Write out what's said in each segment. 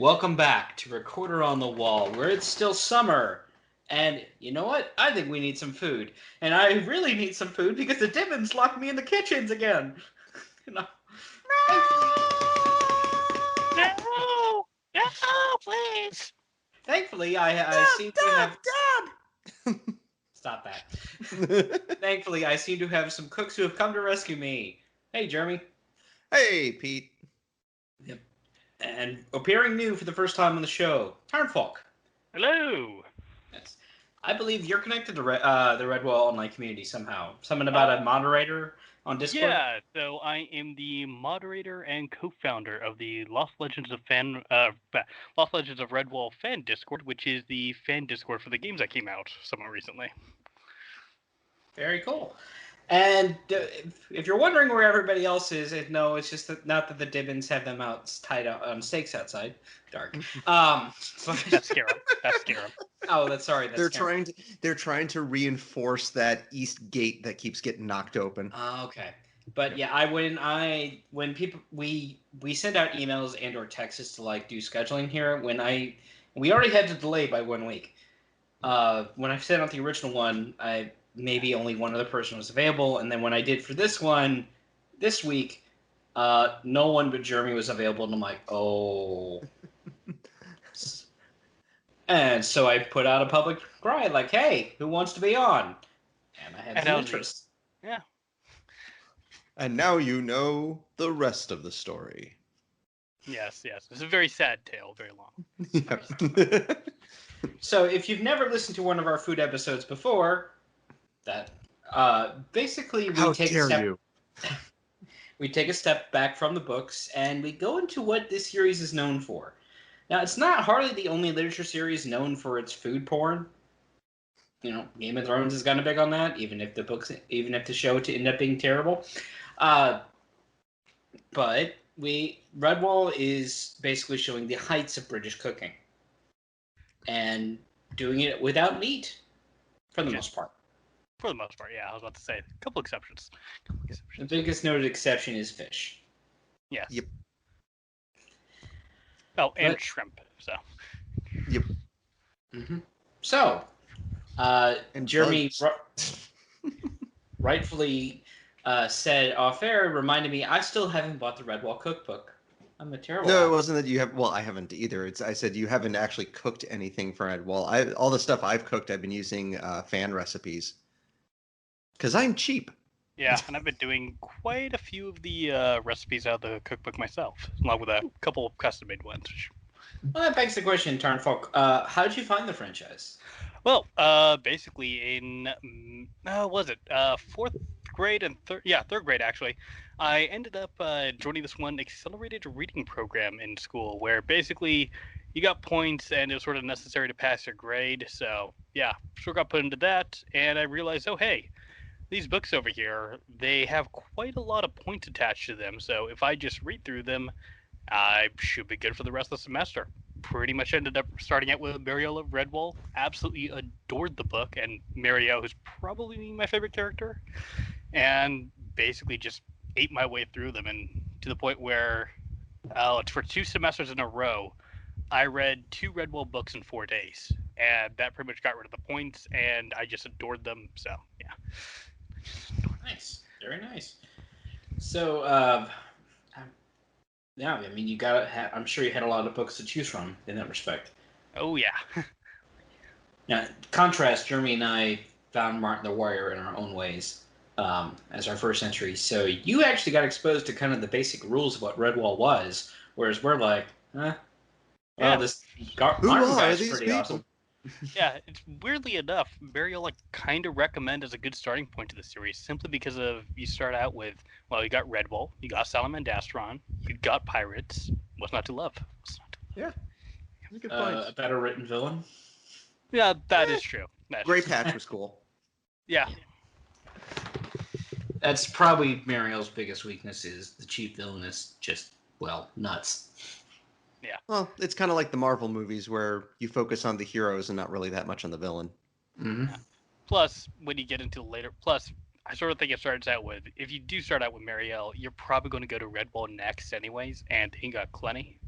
Welcome back to Recorder on the Wall, where it's still summer. And you know what? I think we need some food. And I really need some food because the Dibbins locked me in the kitchens again. You know, thankfully, No! No, please! thankfully I seem to have... Stop that. Thankfully, I seem to have some cooks who have come to rescue me. Hey, Jeremy. Hey, Pete. Yep. And appearing new for the first time on the show, Tarnfolk. Hello! Yes. I believe you're connected to the Redwall Online community somehow. Something about a moderator on Discord? Yeah, so I am the moderator and co-founder of the Lost Legends of Redwall fan Discord, which is the fan Discord for the games that came out somewhat recently. Very cool. And if you're wondering where everybody else is, no, it's just not that the Dibbins have them out tied out on stakes outside. Dark. That's Scarab. That's Scarab. Oh, that's sorry. That's They're trying to reinforce that east gate that keeps getting knocked open. Okay. But yeah, when people we send out emails and or texts to like do scheduling here. We already had to delay by 1 week. When I sent out the original one, maybe only one other person was available, and then when I did for this one, this week, no one but Jeremy was available, and I'm like, oh. And so I put out a public cry, like, hey, who wants to be on? And I had some interest. Yeah. And now you know the rest of the story. Yes. It's a very sad tale, very long. Yeah. So if you've never listened to one of our food episodes before, basically we take a step back from the books and we go into what this series is known for. Now, it's not hardly the only literature series known for its food porn. You know, Game of Thrones has gotten big on that, even if the show ended up being terrible. But Redwall is basically showing the heights of British cooking and doing it without meat, for the most part. For the most part, yeah. I was about to say a couple exceptions. The biggest noted exception is fish. Yes. Yep. Oh, and shrimp. So. Yep. Mm-hmm. So, and Jeremy rightfully said off air, reminded me, I still haven't bought the Redwall cookbook. I'm a terrible. No, it wasn't that you have. Well, I haven't either. I said you haven't actually cooked anything for Redwall. All the stuff I've cooked, I've been using fan recipes. Because I'm cheap. Yeah, and I've been doing quite a few of the recipes out of the cookbook myself, along with a couple of custom-made ones. Well, that begs the question, Tarnfolk. How did you find the franchise? Well, basically in fourth grade and third grade actually, I ended up joining this one accelerated reading program in school, where basically you got points and it was sort of necessary to pass your grade. So yeah, sure got put into that, and I realized, oh hey, these books over here, they have quite a lot of points attached to them, so if I just read through them, I should be good for the rest of the semester. Pretty much ended up starting out with Marielle of Redwall. Absolutely adored the book, and Marielle, who's probably my favorite character, and basically just ate my way through them, and to the point where, for 2 semesters in a row, I read 2 Redwall books in 4 days, and that pretty much got rid of the points, and I just adored them, so yeah. Nice, very nice. So, yeah, I mean, I'm sure you had a lot of books to choose from in that respect. Oh yeah. Now, contrast, Jeremy and I found Martin the Warrior in our own ways as our first entry. So you actually got exposed to kind of the basic rules of what Redwall was, whereas we're like, well, this Martin guy's pretty awesome. Yeah, it's weirdly enough, Burial kind of recommend as a good starting point to the series, simply because of you start out with, well, you got Redwall, you got Salamandastron, you got pirates. What's not to love? Yeah. A better written villain. Yeah, that is true. Grey Patch was cool. Yeah. That's probably Marielle's biggest weakness, is the chief villain is just, nuts. Yeah. Well, it's kind of like the Marvel movies where you focus on the heroes and not really that much on the villain. Mm-hmm. Yeah. Plus, when you get into later, I sort of think it starts out with, if you do start out with Marielle, you're probably going to go to Redwall next anyways, and he got Clenny.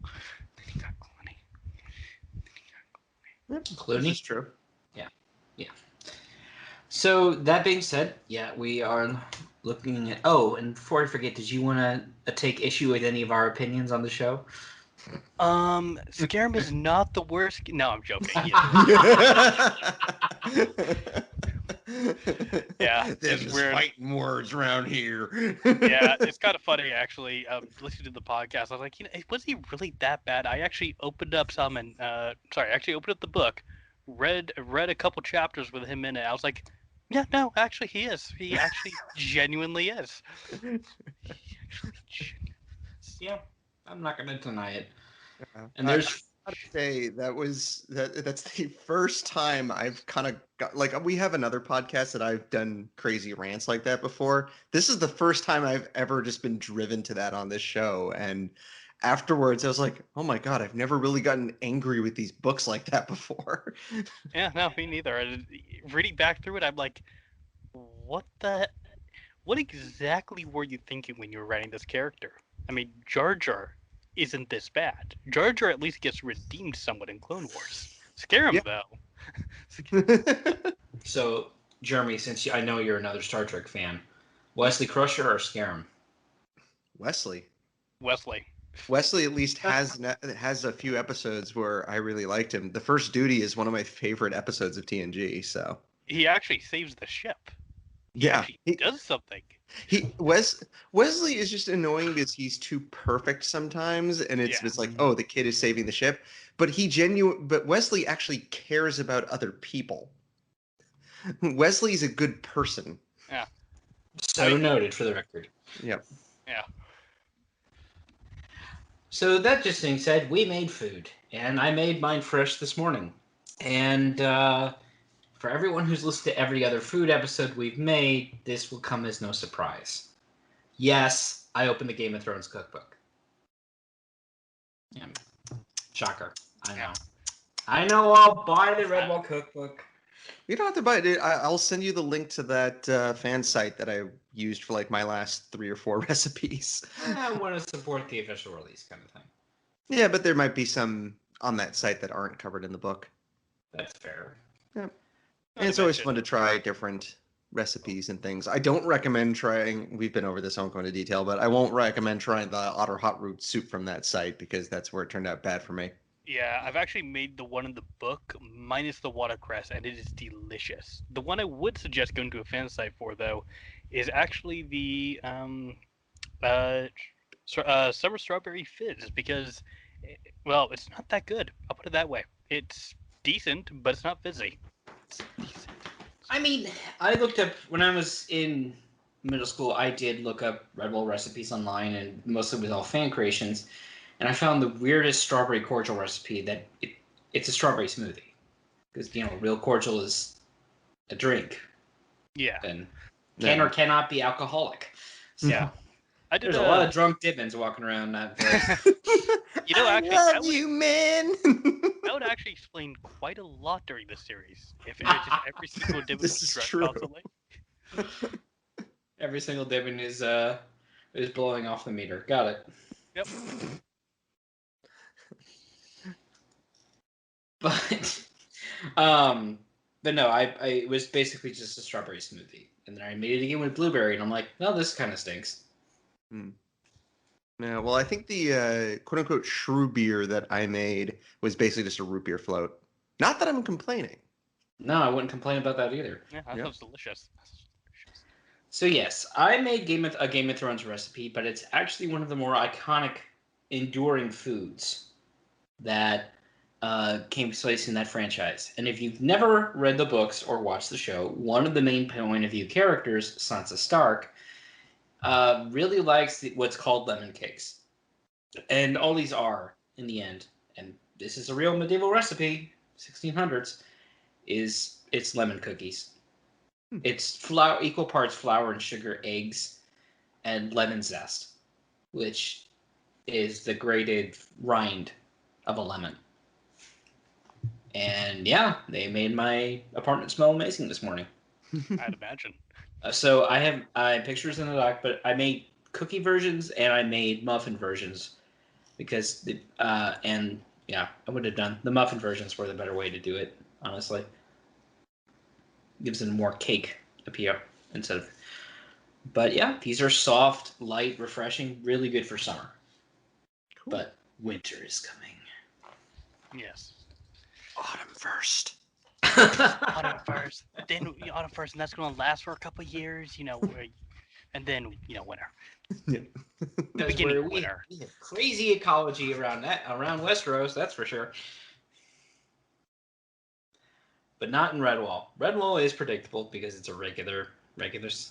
Clooney? This is true. Yeah. So that being said, yeah, we are looking at. Oh, and before I forget, did you want to take issue with any of our opinions on the show? Scarum is not the worst. No, I'm joking. Yeah, Them it's weird. fighting words around here. Yeah, it's kind of funny actually. Listening to the podcast, I was like, was he really that bad? I actually opened up some and actually opened up the book, read a couple chapters with him in it. I was like, yeah, no, actually he is. He actually genuinely is. Yeah, I'm not going to deny it. And I gotta say that's the first time I've kind of got like we have another podcast that I've done crazy rants like that before. This is the first time I've ever just been driven to that on this show, and afterwards I was like, oh my god, I've never really gotten angry with these books like that before. Yeah, no, me neither. Reading back through it, I'm like, what exactly were you thinking when you were writing this character? I mean, Jar Jar isn't this bad. Jar Jar at least gets redeemed somewhat in Clone Wars. Scarum, though. So, Jeremy, since I know you're another Star Trek fan, Wesley Crusher or Scarum? Wesley at least has a few episodes where I really liked him. The First Duty is one of my favorite episodes of TNG. So he actually saves the ship. He does something. Wesley is just annoying because he's too perfect sometimes, and it's like, oh, the kid is saving the ship, but but Wesley actually cares about other people. Wesley's a good person. Yeah. So noted for the record. Yep. Yeah. So that just being said, we made food, and I made mine fresh this morning, and for everyone who's listened to every other food episode we've made, this will come as no surprise. Yes, I opened the Game of Thrones cookbook. Yeah. Shocker. I know I'll buy the Redwall cookbook. You don't have to buy it. I'll send you the link to that fan site that I used for like my last 3 or 4 recipes. I want to support the official release kind of thing. Yeah, but there might be some on that site that aren't covered in the book. That's fair. Yeah. And it's always fun to try different recipes and things. I don't recommend trying, we've been over this, I won't go into detail, but I won't recommend trying the Otter Hot Root soup from that site because that's where it turned out bad for me. Yeah, I've actually made the one in the book minus the watercress, and it is delicious. The one I would suggest going to a fan site for, though, is actually the Summer Strawberry Fizz because, well, it's not that good. I'll put it that way. It's decent, but it's not fizzy. It's decent. I mean, I looked up, when I was in middle school, I did look up Redwall recipes online, and mostly with all fan creations. And I found the weirdest strawberry cordial recipe that it's a strawberry smoothie. Because, real cordial is a drink. Yeah. And can or cannot be alcoholic. So, yeah. There's a lot of drunk Dibbins walking around that place. Actually, I love you, man. That would actually explain quite a lot during this series. If just every single Dibbin was drunk constantly. Every single Dibbin is blowing off the meter. Got it. Yep. But no, it was basically just a strawberry smoothie, and then I made it again with blueberry, and I'm like, no, this kind of stinks. Yeah, well, I think the quote unquote shrew beer that I made was basically just a root beer float. Not that I'm complaining. No, I wouldn't complain about that either. Yeah, that sounds delicious. So yes, I made a Game of Thrones recipe, but it's actually one of the more iconic, enduring foods that came to place in that franchise. And if you've never read the books or watched the show, one of the main point of view characters, Sansa Stark, really likes what's called lemon cakes. And all these are, in the end, and this is a real medieval recipe, 1600s, it's lemon cookies. It's equal parts flour and sugar, eggs, and lemon zest, which is the grated rind of a lemon. And yeah, they made my apartment smell amazing this morning. I'd imagine. So I have pictures in the doc, but I made cookie versions and I made muffin versions because and Yeah, I would have done the muffin versions were the better way to do it. Honestly, gives it more cake appeal instead of. But yeah, these are soft, light, refreshing, really good for summer. Cool. But winter is coming. Yes. Autumn first. Autumn first, then autumn first, and that's going to last for a couple years, and then winter. Yeah. The Because beginning of we winter. have crazy ecology around Westeros, that's for sure. But not in Redwall. Redwall is predictable because it's a regular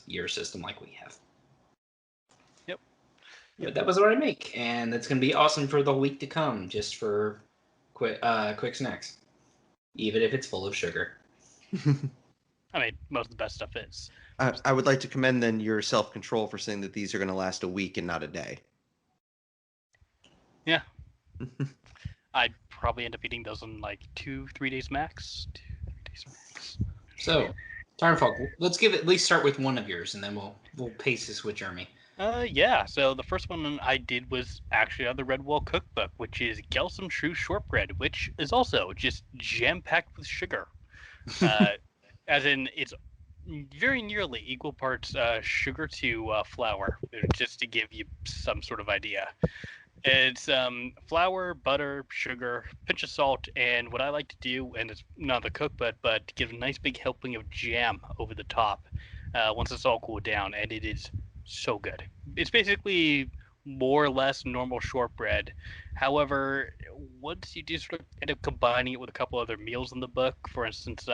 year system like we have. Yep. But that was what I make, and that's gonna be awesome for the week to come, just for quick snacks, even if it's full of sugar. I mean, most of the best stuff is. I would like to commend then your self-control for saying that these are going to last a week and not a day. Yeah. I'd probably end up eating those in like 2-3 days max. 2-3 days max. So, Titanfall, let's at least start with one of yours, and then we'll pace this with Jeremy. Yeah. So the first one I did was actually on the Redwall cookbook, which is Gelsum True Shortbread, which is also just jam-packed with sugar. As in, it's very nearly equal parts sugar to flour, just to give you some sort of idea. It's flour, butter, sugar, pinch of salt, and what I like to do, and it's not the cookbook, but to give a nice big helping of jam over the top once it's all cooled down, and it is so good. It's basically more or less normal shortbread. However, once you do sort of end up combining it with a couple other meals in the book, for instance,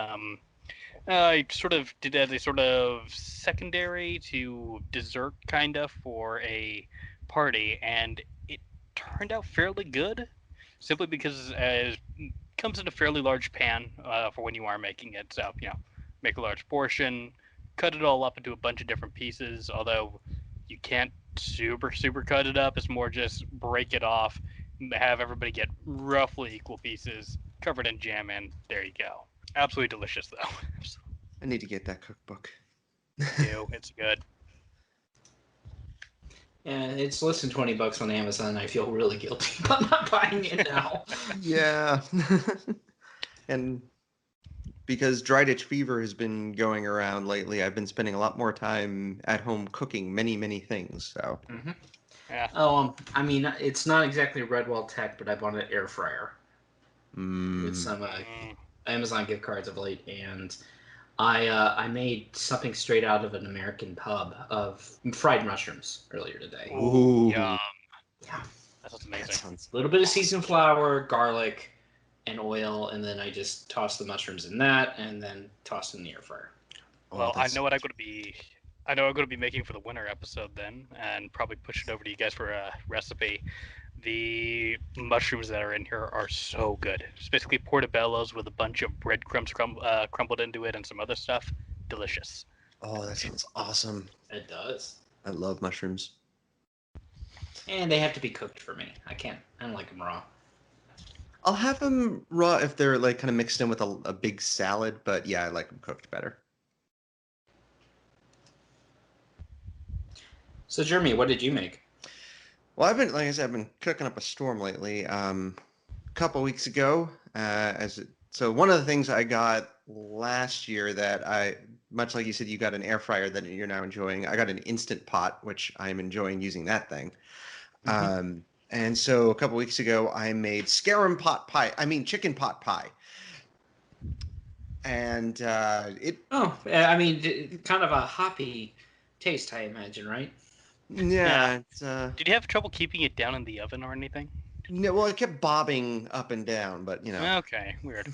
I sort of did as a sort of secondary to dessert kind of for a party, and it turned out fairly good, simply because it comes in a fairly large pan for when you are making it. So make a large portion, cut it all up into a bunch of different pieces. Although you can't super cut it up, it's more just break it off, have everybody get roughly equal pieces, covered in jam, and there you go. Absolutely delicious, though. I need to get that cookbook. It's good. And it's less than $20 on Amazon. I feel really guilty about not buying it now. Yeah. And because dry ditch fever has been going around lately, I've been spending a lot more time at home cooking many things. So. Mm-hmm. Yeah. I mean, it's not exactly Redwall tech, but I bought an air fryer with some Amazon gift cards of late, and I made something straight out of an American pub of fried mushrooms earlier today. Ooh, yum. Yeah. That sounds amazing. That sounds A little bit of seasoned flour, garlic, and oil, and then I just tossed the mushrooms in that, and then tossed in the air fryer. Well, I know what I'm going to be. I know I'm going to be making for the winter episode then, and probably push it over to you guys for a recipe. The mushrooms that are in here are so good. It's basically portobellos with a bunch of breadcrumbs crumbled into it and some other stuff. Delicious. Oh, that sounds awesome. It does. I love mushrooms. And they have to be cooked for me. I don't like them raw. I'll have them raw if they're like kind of mixed in with a big salad, but yeah, I like them cooked better. So, Jeremy, what did you make? Well, like I said, I've been cooking up a storm lately. A couple weeks ago, so one of the things I got last year that much like you said, you got an air fryer that you're now enjoying. I got an Instant Pot, which I'm enjoying using that thing. Mm-hmm. And so a couple weeks ago, I made chicken pot pie. And kind of a hoppy taste, I imagine, right? Yeah. Did you have trouble keeping it down in the oven or anything? No, well, it kept bobbing up and down, but Okay, weird.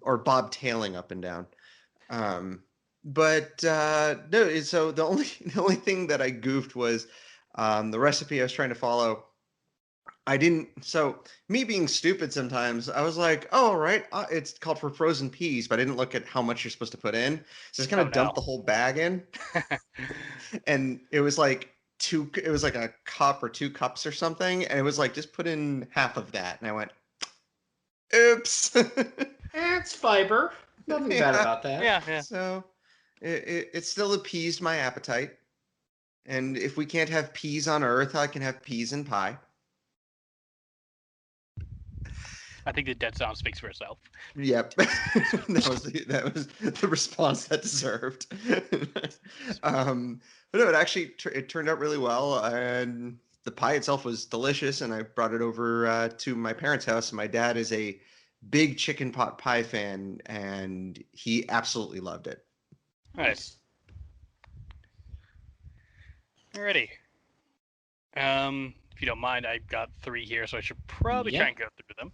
Or bobtailing up and down. But no. So the only thing that I goofed was the recipe I was trying to follow. I didn't. So me being stupid sometimes, I was like, "Oh, right, it's called for frozen peas," but I didn't look at how much you're supposed to put in. So just kind of dumped the whole bag in, and it was like a cup or 2 cups or something, and it was like just put in half of that, and I went, "Oops." It's fiber. Nothing bad about that. Yeah. So it still appeased my appetite, and if we can't have peas on Earth, I can have peas in pie. I think the dead sound speaks for itself. Yep, that was the response that deserved. But no, it actually it turned out really well, and the pie itself was delicious. And I brought it over to my parents' house. And my dad is a big chicken pot pie fan, and he absolutely loved it. Nice. Alrighty. If you don't mind, I've got 3 here, so I should probably try and go through them.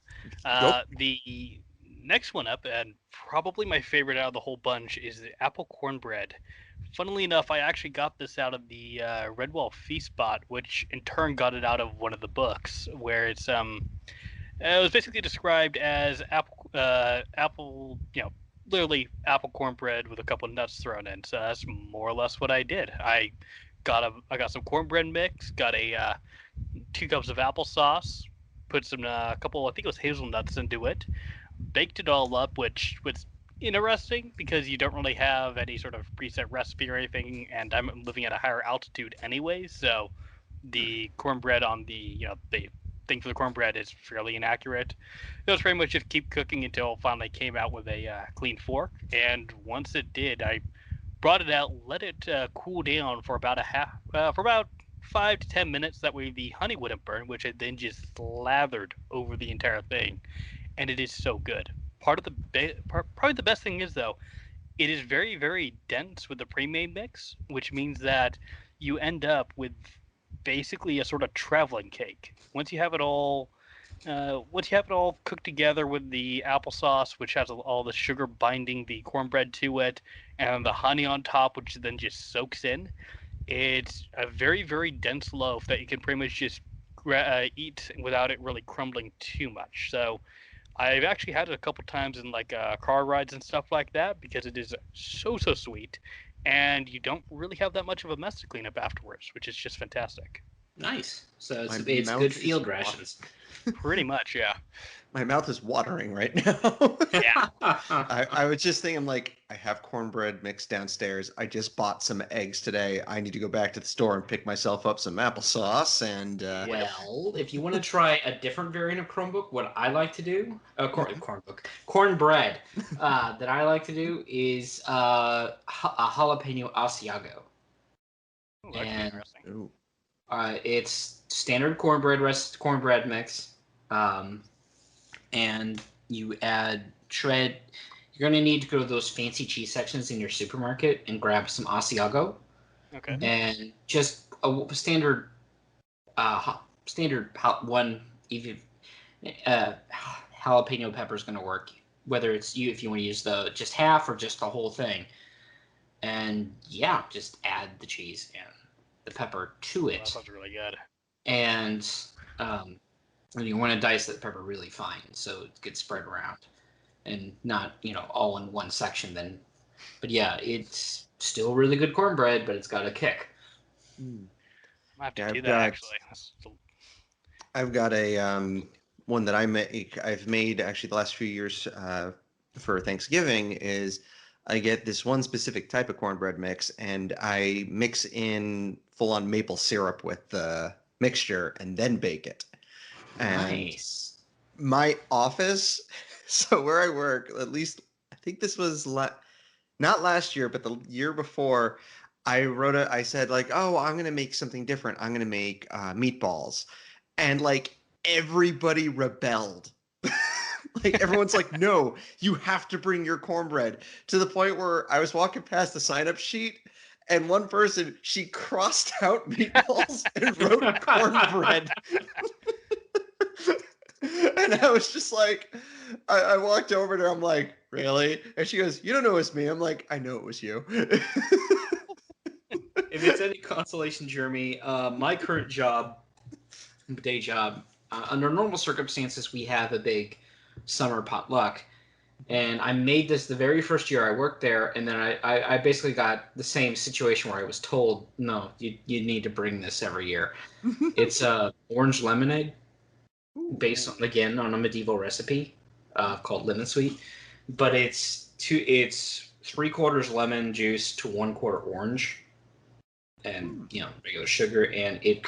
The next one up, and probably my favorite out of the whole bunch, is the apple cornbread. Funnily enough, I actually got this out of the Redwall Feast bot, which in turn got it out of one of the books, where it was basically described as apple, literally apple cornbread with a couple of nuts thrown in. So that's more or less what I did. I got some cornbread mix, got 2 cups of applesauce, put some couple, I think it was hazelnuts into it, baked it all up, which was interesting because you don't really have any sort of preset recipe or anything, and I'm living at a higher altitude anyway, so the cornbread on the the thing for the cornbread is fairly inaccurate. It was pretty much just keep cooking until it finally came out with a clean fork, and once it did, I brought it out, let it cool down for about 5 to 10 minutes. That way the honey wouldn't burn, which I then just slathered over the entire thing, and it is so good. Probably the best thing is, though, it is very, very dense with the pre-made mix, which means that you end up with basically a sort of traveling cake. Once you have it all cooked together with the applesauce, which has all the sugar binding the cornbread to it, and the honey on top, which then just soaks in, it's a very, very dense loaf that you can pretty much just eat without it really crumbling too much. So I've actually had it a couple times in car rides and stuff like that because it is so sweet, and you don't really have that much of a mess to clean up afterwards, which is just fantastic. Nice. So it's good field rations. Pretty much, yeah. My mouth is watering right now. Yeah. I was just thinking, I have cornbread mixed downstairs. I just bought some eggs today. I need to go back to the store and pick myself up some applesauce. And well, if you want to try a different variant of Chromebook, what I like to do, cornbread, that I like to do is a jalapeno Asiago. Ooh, that'd be interesting. Ooh. It's standard cornbread mix, and you add shred. You're gonna need to go to those fancy cheese sections in your supermarket and grab some Asiago. Okay. And just a standard one. Even jalapeno pepper is gonna work. Whether it's if you want to use the just half or just the whole thing. And yeah, just add the cheese and the pepper to it. That sounds really good. And you want to dice that pepper really fine so it gets spread around and not all in one section then. But yeah, it's still really good cornbread, but it's got a kick. I have to do that actually. I've got a one that I've made actually the last few years for Thanksgiving is I get this one specific type of cornbread mix, and I mix in full-on maple syrup with the mixture and then bake it. And nice. My office, so where I work, at least I think this was not last year, but the year before, I said oh, I'm going to make something different. I'm going to make meatballs. And everybody rebelled. Everyone's no, you have to bring your cornbread, to the point where I was walking past the sign-up sheet and one person, she crossed out meatballs and wrote cornbread. And I was just I walked over to her, I'm really? And she goes, you don't know it's me. I'm I know it was you. If it's any consolation, Jeremy, my current day job, under normal circumstances, we have a big summer potluck, and I made this the very first year I worked there, and then I basically got the same situation where I was told, no, you need to bring this every year. It's orange lemonade, based on a medieval recipe called Lemon Sweet, but it's 3/4 lemon juice to 1/4 orange, and regular sugar, and it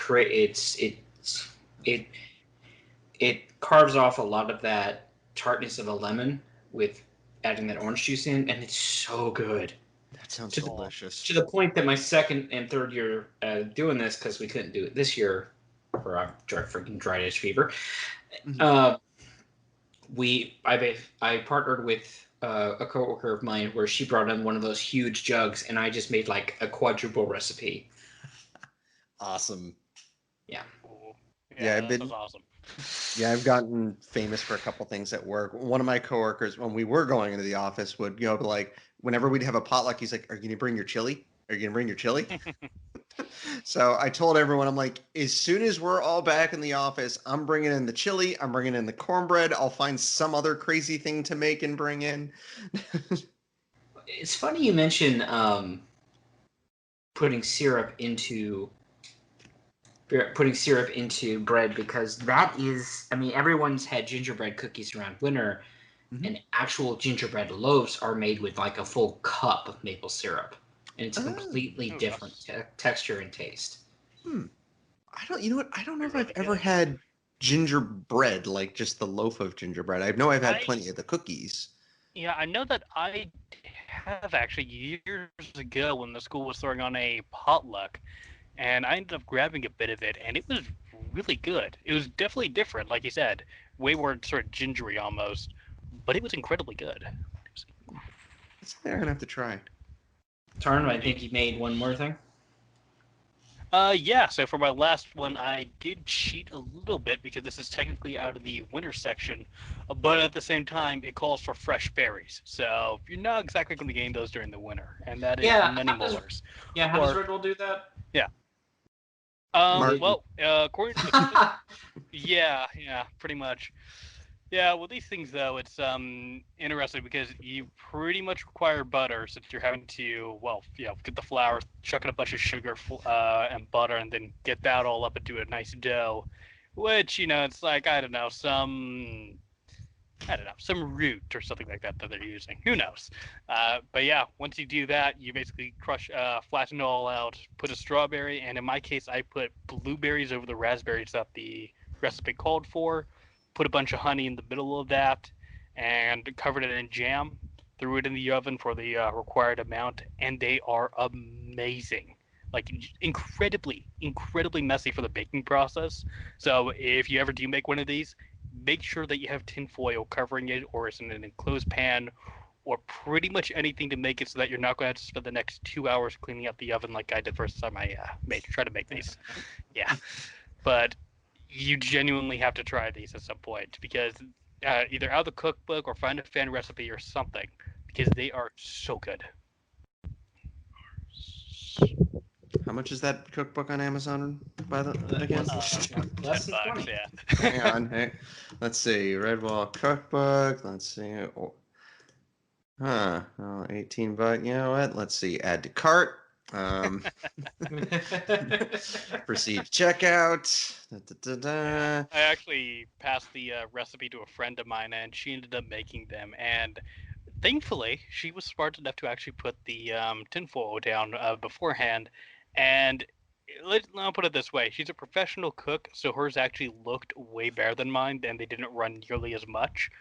carves off a lot of that tartness of a lemon with adding that orange juice in, and it's so good. That sounds To the- delicious. To the point that my second and third year doing this, because we couldn't do it this year for our freaking dry dish fever, I partnered with a coworker of mine where she brought in one of those huge jugs, and I just made like a quadruple recipe. Awesome. Yeah. Cool. Yeah, that sounds awesome. Yeah, I've gotten famous for a couple things at work. One of my coworkers, when we were going into the office, would be like, whenever we'd have a potluck, he's like, "Are you gonna bring your chili? Are you gonna bring your chili?" So I told everyone, I'm like, as soon as we're all back in the office, I'm bringing in the chili, I'm bringing in the cornbread. I'll find some other crazy thing to make and bring in. It's funny you mention putting syrup into bread, because that is, I mean, everyone's had gingerbread cookies around winter, and actual gingerbread loaves are made with like a full cup of maple syrup, and it's a completely different texture and taste. You know what? I don't know if Really I've ever good. had gingerbread, like just the loaf of gingerbread. I know I've had plenty of the cookies. Yeah, I know that I have actually years ago when the school was throwing on a potluck, and I ended up grabbing a bit of it, and it was really good. It was definitely different, like you said, way more sort of gingery almost, but it was incredibly good. That's something I'm gonna have to try. Tarn, I think you made one more thing. Yeah, so for my last one, I did cheat a little bit because this is technically out of the winter section, but at the same time, it calls for fresh berries. So you're not exactly going to gain those during the winter, and that is many molars. How does Red Bull do that? Yeah. Martin. Well, according to the yeah, pretty much. Yeah, well, these things though, it's interesting because you pretty much require butter since you're having to, well, get the flour, chuck in a bunch of sugar and butter, and then get that all up into a nice dough. Which it's like I don't know some root or something like that they're using. Who knows? But yeah, once you do that, you basically crush, flatten it all out, put a strawberry, and in my case, I put blueberries over the raspberries that the recipe called for. Put a bunch of honey in the middle of that, and covered it in jam. Threw it in the oven for the required amount, and they are amazing. Like incredibly, incredibly messy for the baking process. So if you ever do make one of these, make sure that you have tin foil covering it, or it's in an enclosed pan, or pretty much anything to make it so that you're not going to have to spend the next 2 hours cleaning out the oven like I did first time I try to make these. Yeah, but you genuinely have to try these at some point because either out of the cookbook or find a fan recipe or something, because they are so good. How much is that cookbook on Amazon? By the again, Less than $10, 20. yeah. hang on. Hey, let's see. Redwall cookbook. Let's see. 18 bucks. You know what? Let's see. Add to cart. Proceed checkout. I actually passed the recipe to a friend of mine, and she ended up making them. And thankfully, she was smart enough to actually put the tinfoil down beforehand. And I'll put it this way: she's a professional cook, so hers actually looked way better than mine, and they didn't run nearly as much.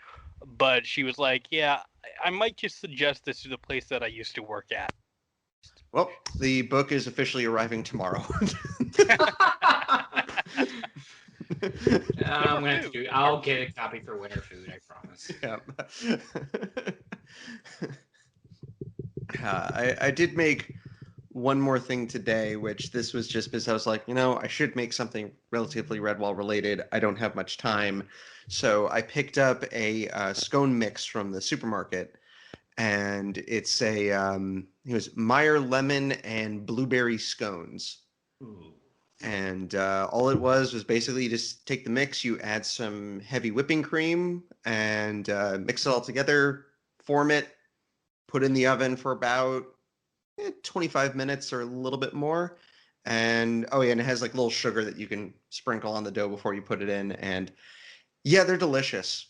But she was like, "Yeah, I might just suggest this to the place that I used to work at." Well, the book is officially arriving tomorrow. I'm gonna have to I'll get a copy for winter food. I promise. Yeah. I did make one more thing today, which this was just because I was like, I should make something relatively Redwall related. I don't have much time. So I picked up a scone mix from the supermarket, and it's it was Meyer lemon and blueberry scones. Ooh. And all it was basically you just take the mix, you add some heavy whipping cream, and mix it all together, form it, put in the oven for about 25 minutes or a little bit more. And and it has like little sugar that you can sprinkle on the dough before you put it in. And yeah, they're delicious.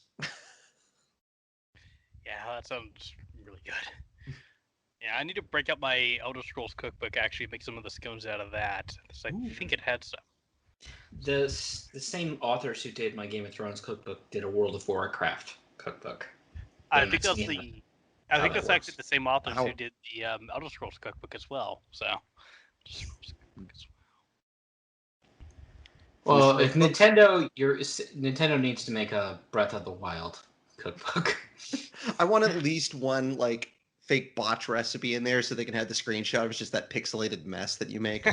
Yeah, that sounds really good. Yeah, I need to break up my Elder Scrolls cookbook, actually make some of the scones out of that. So I think it had some. The same authors who did my Game of Thrones cookbook did a World of Warcraft cookbook. I They're think not that's seeing I how think that that's actually works. the same authors Ow. who did the Elder Scrolls cookbook as well. So, Well, Who's if cookbook? Nintendo needs to make a Breath of the Wild cookbook. I want at least one like fake botch recipe in there so they can have the screenshot of just that pixelated mess that you make.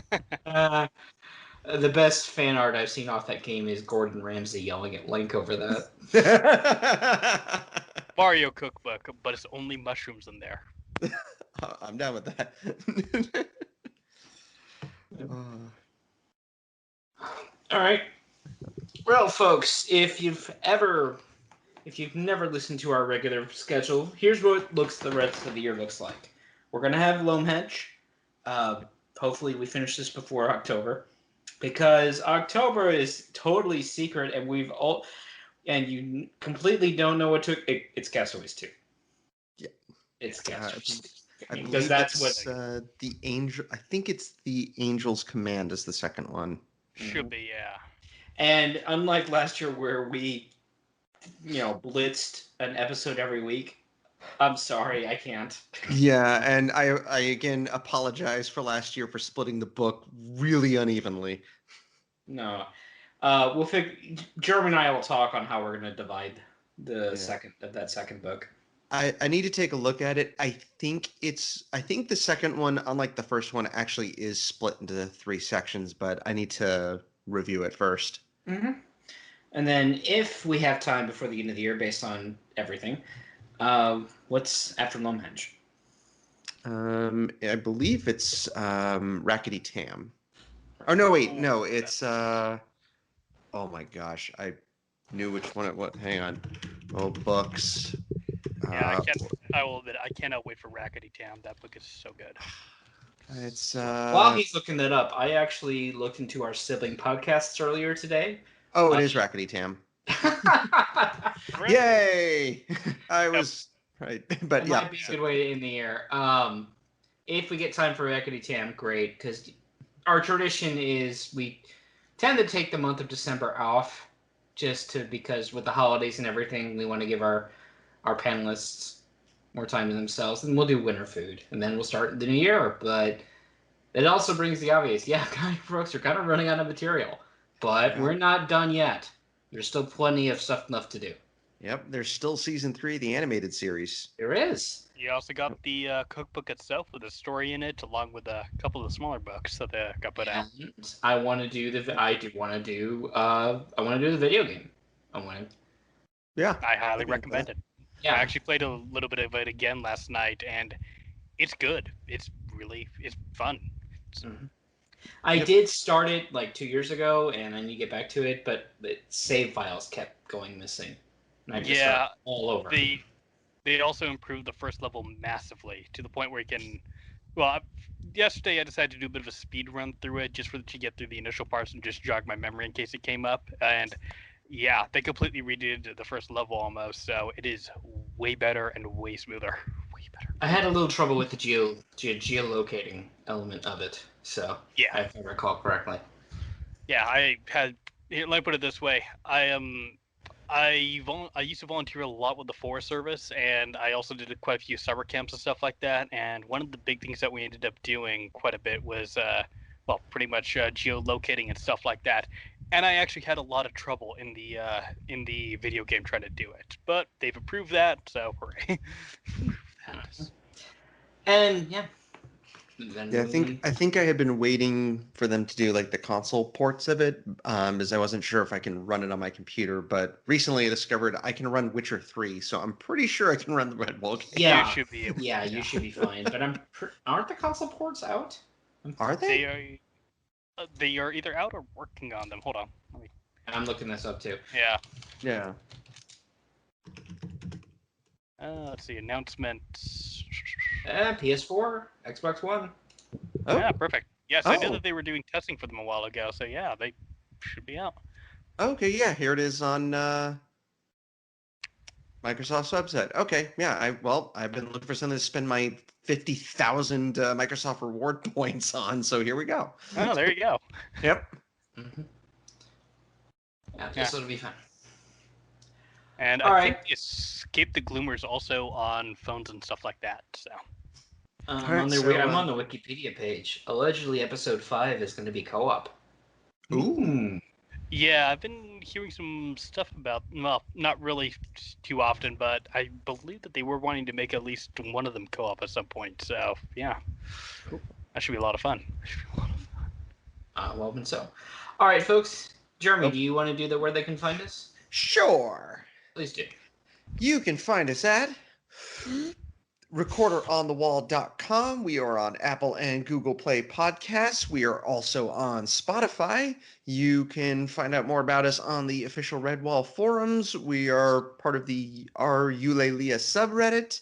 The best fan art I've seen off that game is Gordon Ramsay yelling at Link over that. Mario cookbook, but it's only mushrooms in there. I'm down with that. All right. Well, folks, if you've never listened to our regular schedule, here's what the rest of the year looks like. We're gonna have Loamhedge. Hopefully, we finish this before October, because October is totally secret, and you completely don't know what to. It's Castaways 2. Yeah. It's Castaways. I Because believe that's it's what the Angel. I think it's the Angel's Command is the second one. Should be, yeah. And unlike last year where we, blitzed an episode every week, I'm sorry, I can't. Yeah, and I again apologize for last year for splitting the book really unevenly. No. Jeremy and I will talk on how we're going to divide the second book. I need to take a look at it. I think the second one, unlike the first one, actually is split into 3 sections, but I need to review it first. Mm-hmm. And then if we have time before the end of the year, based on everything, what's after Loamhedge? I believe it's Rackety Tam. Oh no, wait, no, it's oh my gosh, I knew which one it was. Hang on. Oh, books. Yeah, I will admit, I cannot wait for Rackety Tam. That book is so good. It's While he's looking that up, I actually looked into our sibling podcasts earlier today. Oh, it is Rackety Tam. Yay! I was right, but that yeah. might be a good way to end the year. If we get time for Rackety Tam, great, because our tradition is we tend to take the month of December off, because with the holidays and everything, we want to give our panelists more time to themselves, and we'll do winter food, and then we'll start the new year. But it also brings the obvious, folks are kind of running out of material, but we're not done yet. There's still plenty of stuff left to do. Yep, there's still season 3 of the animated series. There is. You also got the cookbook itself with a story in it, along with a couple of smaller books that got put out. I want to do the video game. Yeah, I highly recommend it. Yeah. I actually played a little bit of it again last night, and it's good. It's fun. I did start it like 2 years ago, and I need to get back to it, but the save files kept going missing. And I just started all over. They also improved the first level massively to the point where you can. Well, yesterday I decided to do a bit of a speed run through it just to get through the initial parts and just jog my memory in case it came up. And yeah, they completely redid the first level almost, so it is way better and way smoother. Way better. I had a little trouble with the geolocating element of it, so yeah, if I recall correctly. Yeah, let me put it this way: I used to volunteer a lot with the Forest Service, and I also did quite a few summer camps and stuff like that. And one of the big things that we ended up doing quite a bit was, pretty much geolocating and stuff like that. And I actually had a lot of trouble in the video game trying to do it, but they've improved that, so hooray! And yeah. I think I had been waiting for them to do like the console ports of it, as I wasn't sure if I can run it on my computer. But recently I discovered I can run Witcher 3, so I'm pretty sure I can run the Redwall game. Yeah, you should be able. You should be fine. But aren't the console ports out? Are they? They are either out or working on them. Hold on. I'm looking this up too. Yeah. Yeah. Let's see, announcements. PS4, Xbox One. Oh. Yeah, perfect. Yes, I knew that they were doing testing for them a while ago, so yeah, they should be out. Okay, yeah, here it is on Microsoft's website. Okay, yeah, I've been looking for something to spend my 50,000 Microsoft reward points on, so here we go. Oh, there you go. Yep. Mm-hmm. Yeah, this will be fun. And All I right. think Escape the Gloomers also on phones and stuff like that. So I'm Alright, on the so, I'm on the Wikipedia page. Allegedly, episode 5 is going to be co-op. Ooh. yeah, I've been hearing some stuff about. Well, not really too often, but I believe that they were wanting to make at least one of them co-op at some point. So yeah, Cool. that should be a lot of fun. Well, then so. All right, folks. Jeremy, Oh. do you want to do the where they can find us? Sure. Please do. You can find us at recorderonthewall.com. We are on Apple and Google Play Podcasts. We are also on Spotify. You can find out more about us on the official Redwall forums. We are part of the R Eulelia subreddit.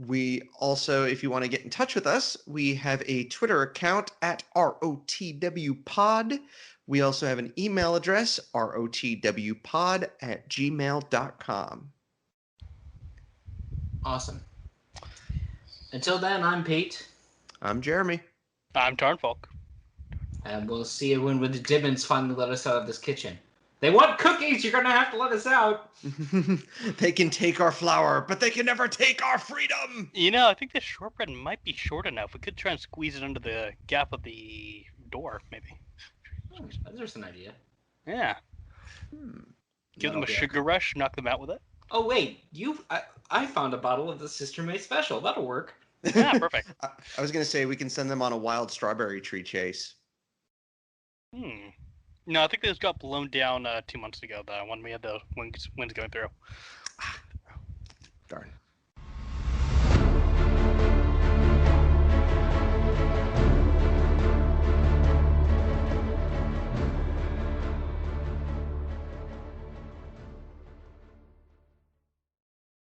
We also, if you want to get in touch with us, we have a Twitter account at ROTWpod. We also have an email address, rotwpod@gmail.com. Awesome. Until then, I'm Pete, I'm Jeremy. I'm Tarnfolk. and we'll see you when the Dibbins finally let us out of this kitchen. They want cookies. You're gonna have to let us out. They can take our flour, but they can never take our freedom. You know, I think this shortbread might be short enough. We could try and squeeze it under the gap of the door, maybe. There's an idea. Yeah. Give them a sugar rush, knock them out with it. Oh wait, I found a bottle of the Sister May Special. That'll work. Yeah, perfect. I was going to say we can send them on a wild strawberry tree chase. No, I think those got blown down 2 months ago, though, when we had the winds going through. Darn.